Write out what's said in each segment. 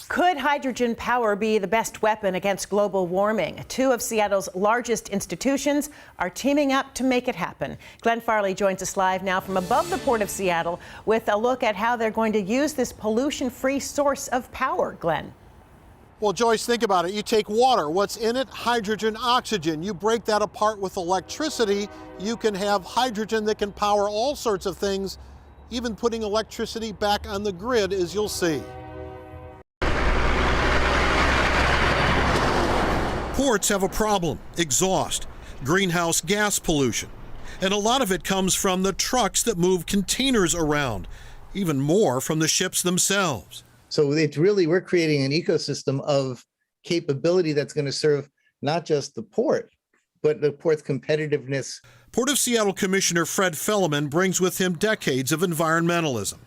Could hydrogen power be the best weapon against global warming? Two of Seattle's largest institutions are teaming up to make it happen. Glenn Farley joins us live now from above the Port of Seattle with a look at how they're going to use this pollution-free source of power. Glenn. Well, Joyce, think about it. You take water. What's in it? Hydrogen, oxygen. You break that apart with electricity. You can have hydrogen that can power all sorts of things, even putting electricity back on the grid, as you'll see. Ports have a problem: exhaust, greenhouse gas pollution. And a lot of it comes from the trucks that move containers around, even more from the ships themselves. So it's really, we're creating an ecosystem of capability that's going to serve not just the port, but the port's competitiveness. Port of Seattle Commissioner Fred Felleman brings with him decades of environmentalism.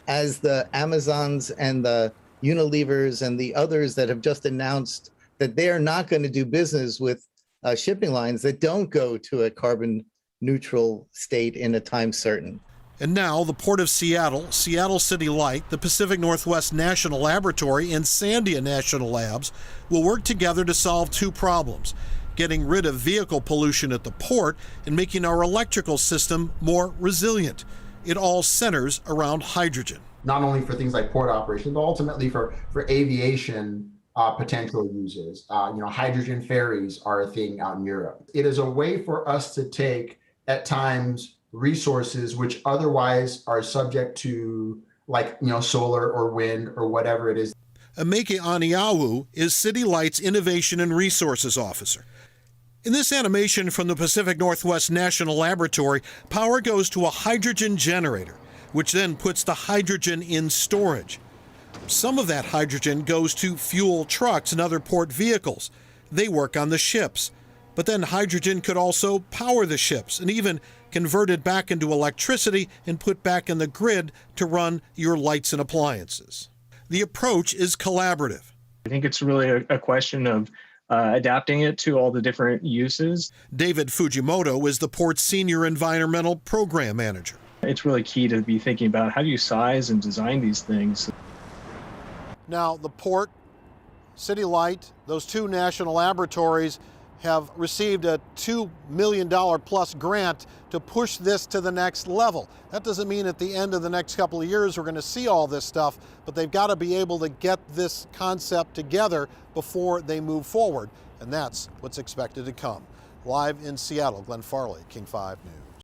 As the Amazons and the Unilevers and the others that have just announced that they are not going to do business with shipping lines that don't go to a carbon neutral state in a time certain. And now the Port of Seattle, Seattle City Light, the Pacific Northwest National Laboratory, and Sandia National Labs will work together to solve two problems: getting rid of vehicle pollution at the port and making our electrical system more resilient. It all centers around hydrogen. Not only for things like port operations, but ultimately for aviation potential uses. Hydrogen ferries are a thing out in Europe. It is a way for us to take, at times, resources which otherwise are subject to, solar or wind or whatever it is. Emeke Aniawu is City Light's Innovation and Resources Officer. In this animation from the Pacific Northwest National Laboratory, power goes to a hydrogen generator, which then puts the hydrogen in storage. Some of that hydrogen goes to fuel trucks and other port vehicles. They work on the ships. But then hydrogen could also power the ships and even convert it back into electricity and put back in the grid to run your lights and appliances. The approach is collaborative. I think it's really a question of adapting it to all the different uses. David Fujimoto is the port's senior environmental program manager. It's really key to be thinking about how do you size and design these things. Now, the port, City Light, those two national laboratories have received a $2 million plus grant to push this to the next level. That doesn't mean at the end of the next couple of years we're going to see all this stuff, but they've got to be able to get this concept together before they move forward, and that's what's expected to come. Live in Seattle, Glenn Farley, King 5 News.